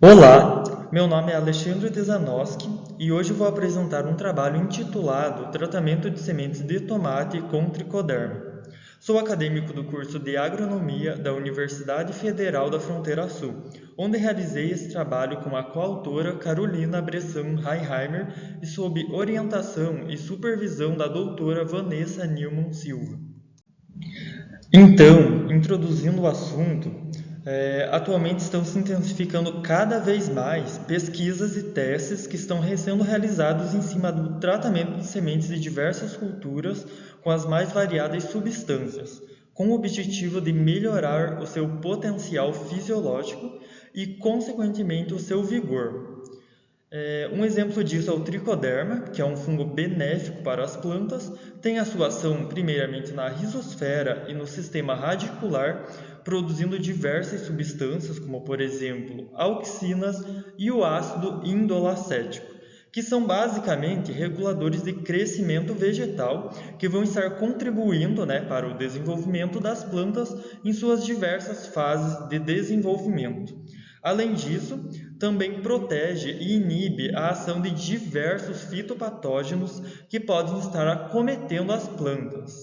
Olá, meu nome é Alexandre Desanoski e hoje vou apresentar um trabalho intitulado Tratamento de sementes de tomate com tricoderma. Sou acadêmico do curso de Agronomia da Universidade Federal da Fronteira Sul, onde realizei esse trabalho com a coautora Carolina Bressan Reinheimer e sob orientação e supervisão da doutora Vanessa Nilman Silva. Então, introduzindo o assunto, atualmente estão se intensificando cada vez mais pesquisas e testes que estão sendo realizados em cima do tratamento de sementes de diversas culturas com as mais variadas substâncias, com o objetivo de melhorar o seu potencial fisiológico e, consequentemente, o seu vigor. Um exemplo disso é o tricoderma, que é um fungo benéfico para as plantas, tem a sua ação primeiramente na rizosfera e no sistema radicular, produzindo diversas substâncias, como por exemplo auxinas e o ácido indolacético, que são basicamente reguladores de crescimento vegetal que vão estar contribuindo, para o desenvolvimento das plantas em suas diversas fases de desenvolvimento. Além disso, também protege e inibe a ação de diversos fitopatógenos que podem estar acometendo as plantas.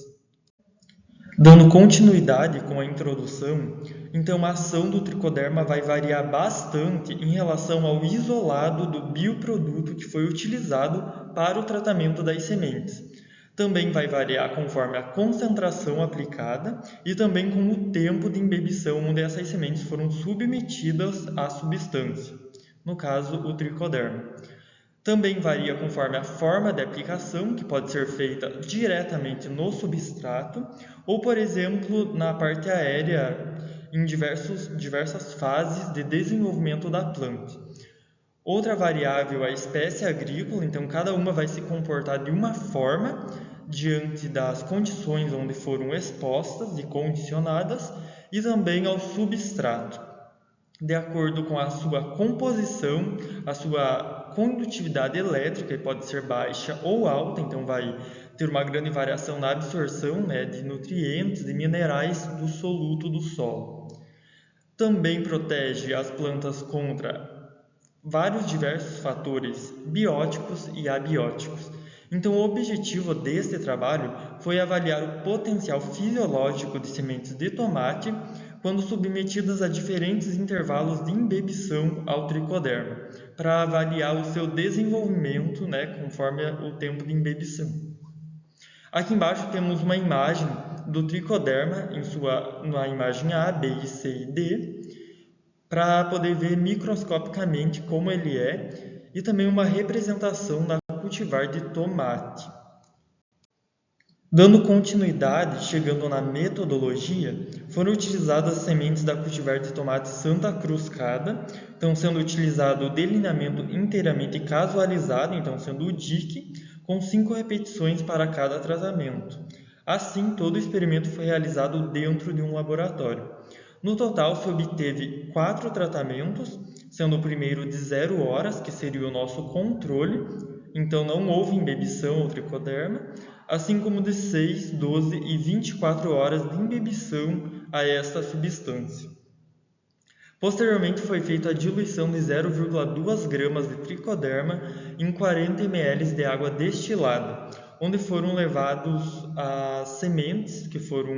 Dando continuidade com a introdução, então a ação do tricoderma vai variar bastante em relação ao isolado do bioproduto que foi utilizado para o tratamento das sementes. Também vai variar conforme a concentração aplicada e também com o tempo de embebição onde essas sementes foram submetidas à substância, no caso o tricoderma. Também varia conforme a forma de aplicação, que pode ser feita diretamente no substrato, ou, por exemplo, na parte aérea, em diversas fases de desenvolvimento da planta. Outra variável é a espécie agrícola, então cada uma vai se comportar de uma forma diante das condições onde foram expostas e condicionadas, e também ao substrato de acordo com a sua composição, a sua condutividade elétrica, que pode ser baixa ou alta, então vai ter uma grande variação na absorção, de nutrientes e minerais do soluto do solo. Também protege as plantas contra vários diversos fatores bióticos e abióticos. Então, o objetivo deste trabalho foi avaliar o potencial fisiológico de sementes de tomate quando submetidas a diferentes intervalos de imbebição ao tricoderma, para avaliar o seu desenvolvimento, conforme o tempo de imbebição. Aqui embaixo temos uma imagem do tricoderma na imagem A, B, C e D, para poder ver microscopicamente como ele é, e também uma representação da cultivar de tomate. Dando continuidade, chegando na metodologia, foram utilizadas as sementes da cultivar de tomate Santa Cruzcada, então sendo utilizado o delineamento inteiramente casualizado, então sendo o DIC, com 5 repetições para cada tratamento. Assim, todo o experimento foi realizado dentro de um laboratório. No total, se obteve 4 tratamentos, sendo o primeiro de 0 horas, que seria o nosso controle, então não houve imbebição ao tricoderma, assim como de 6, 12 e 24 horas de imbebição a esta substância. Posteriormente foi feita a diluição de 0,2 gramas de tricoderma em 40 ml de água destilada, onde foram levados as sementes que foram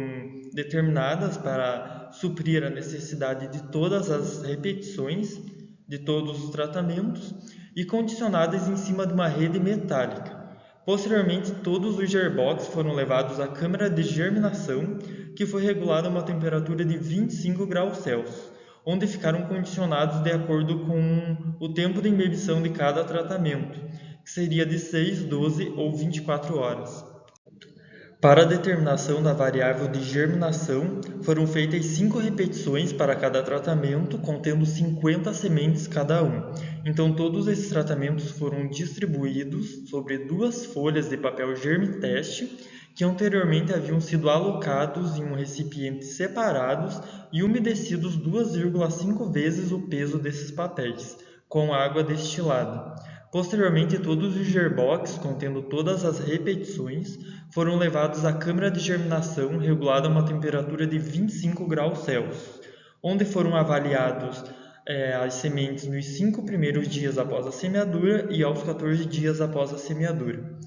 determinadas para suprir a necessidade de todas as repetições de todos os tratamentos e condicionadas em cima de uma rede metálica. Posteriormente, todos os gerbox foram levados à câmara de germinação, que foi regulada a uma temperatura de 25 graus Celsius, onde ficaram condicionados de acordo com o tempo de imbebição de cada tratamento, que seria de 6, 12 ou 24 horas. Para a determinação da variável de germinação, foram feitas 5 repetições para cada tratamento, contendo 50 sementes cada um. Então, todos esses tratamentos foram distribuídos sobre 2 folhas de papel germe-teste, que anteriormente haviam sido alocados em um recipiente separados e umedecidos 2,5 vezes o peso desses papéis, com água destilada. Posteriormente, todos os gerbox, contendo todas as repetições, foram levados à câmara de germinação regulada a uma temperatura de 25 graus Celsius, onde foram avaliados as sementes nos 5 primeiros dias após a semeadura e aos 14 dias após a semeadura.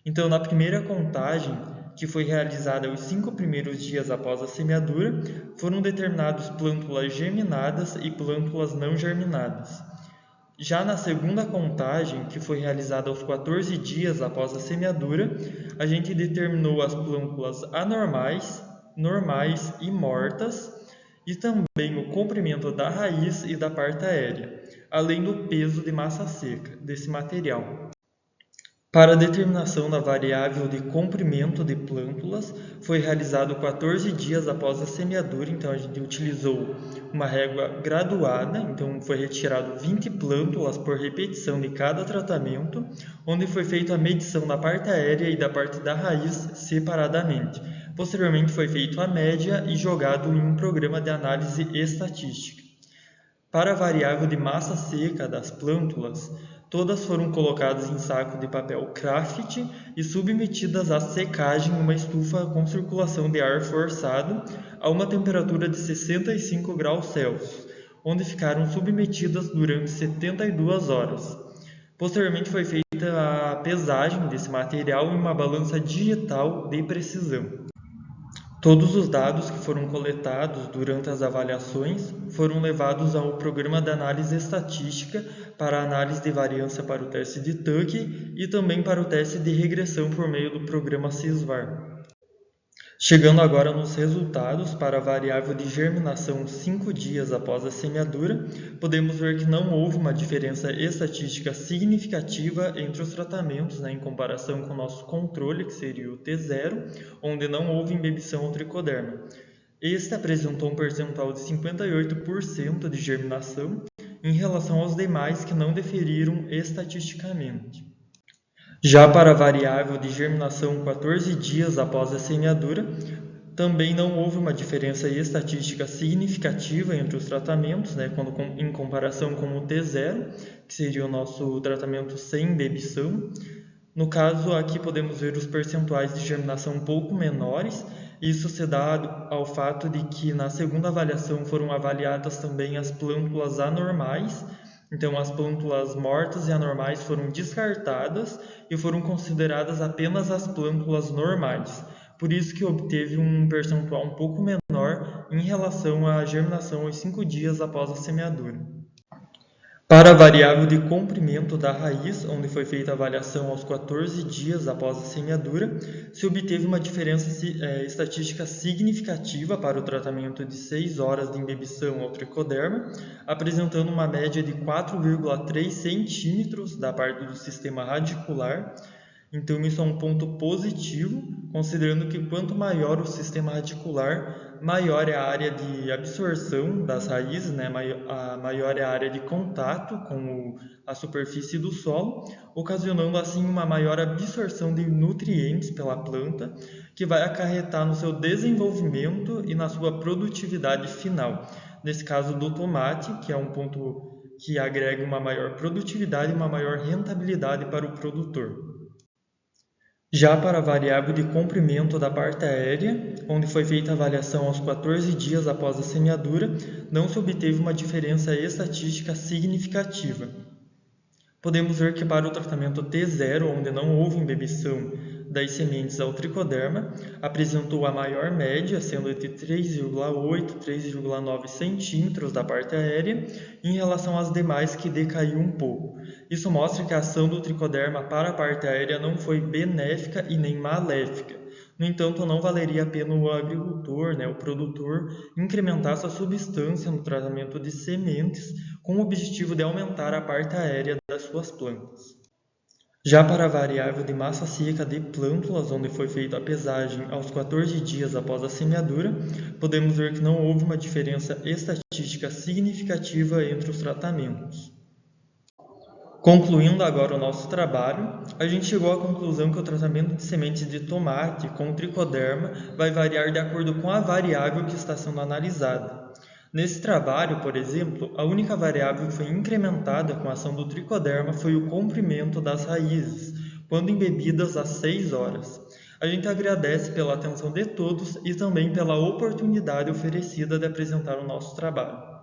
Então, na primeira contagem, que foi realizada os 5 primeiros dias após a semeadura, foram determinados plântulas germinadas e plântulas não germinadas. Já na segunda contagem, que foi realizada aos 14 dias após a semeadura, a gente determinou as plântulas anormais, normais e mortas, e também o comprimento da raiz e da parte aérea, além do peso de massa seca desse material. Para a determinação da variável de comprimento de plântulas, foi realizado 14 dias após a semeadura, então a gente utilizou uma régua graduada, então foi retirado 20 plântulas por repetição de cada tratamento, onde foi feita a medição da parte aérea e da parte da raiz separadamente. Posteriormente foi feita a média e jogado em um programa de análise estatística. Para a variável de massa seca das plântulas, todas foram colocadas em saco de papel craft e submetidas à secagem em uma estufa com circulação de ar forçado a uma temperatura de 65 graus Celsius, onde ficaram submetidas durante 72 horas. Posteriormente foi feita a pesagem desse material em uma balança digital de precisão. Todos os dados que foram coletados durante as avaliações foram levados ao programa de análise estatística para a análise de variância para o teste de Tuck e também para o teste de regressão por meio do programa SysVar. Chegando agora nos resultados para a variável de germinação 5 dias após a semeadura, podemos ver que não houve uma diferença estatística significativa entre os tratamentos, em comparação com o nosso controle, que seria o T0, onde não houve embebição ao tricoderma. Este apresentou um percentual de 58% de germinação em relação aos demais que não diferiram estatisticamente. Já para a variável de germinação 14 dias após a semeadura, também não houve uma diferença estatística significativa entre os tratamentos, em comparação com o T0, que seria o nosso tratamento sem embebição. No caso, aqui podemos ver os percentuais de germinação um pouco menores. Isso se dá ao fato de que na segunda avaliação foram avaliadas também as plântulas anormais. Então, as plântulas mortas e anormais foram descartadas e foram consideradas apenas as plântulas normais. Por isso que obteve um percentual um pouco menor em relação à germinação aos 5 dias após a semeadura. Para a variável de comprimento da raiz, onde foi feita a avaliação aos 14 dias após a semeadura, se obteve uma diferença estatística significativa para o tratamento de 6 horas de embebição ao tricoderma, apresentando uma média de 4,3 centímetros da parte do sistema radicular. Então, isso é um ponto positivo, considerando que quanto maior o sistema radicular, maior é a área de absorção das raízes, maior é a área de contato com a superfície do solo, ocasionando assim uma maior absorção de nutrientes pela planta, que vai acarretar no seu desenvolvimento e na sua produtividade final. Nesse caso do tomate, que é um ponto que agrega uma maior produtividade e uma maior rentabilidade para o produtor. Já para a variável de comprimento da parte aérea, onde foi feita a avaliação aos 14 dias após a semeadura, não se obteve uma diferença estatística significativa. Podemos ver que para o tratamento T0, onde não houve embebição das sementes ao tricoderma, apresentou a maior média, sendo entre 3,8 e 3,9 centímetros da parte aérea, em relação às demais que decaiu um pouco. Isso mostra que a ação do tricoderma para a parte aérea não foi benéfica e nem maléfica. No entanto, não valeria a pena o agricultor, o produtor, incrementar sua substância no tratamento de sementes com o objetivo de aumentar a parte aérea das suas plantas. Já para a variável de massa seca de plântulas, onde foi feita a pesagem aos 14 dias após a semeadura, podemos ver que não houve uma diferença estatística significativa entre os tratamentos. Concluindo agora o nosso trabalho, a gente chegou à conclusão que o tratamento de sementes de tomate com tricoderma vai variar de acordo com a variável que está sendo analisada. Nesse trabalho, por exemplo, a única variável que foi incrementada com a ação do tricoderma foi o comprimento das raízes, quando embebidas às 6 horas. A gente agradece pela atenção de todos e também pela oportunidade oferecida de apresentar o nosso trabalho.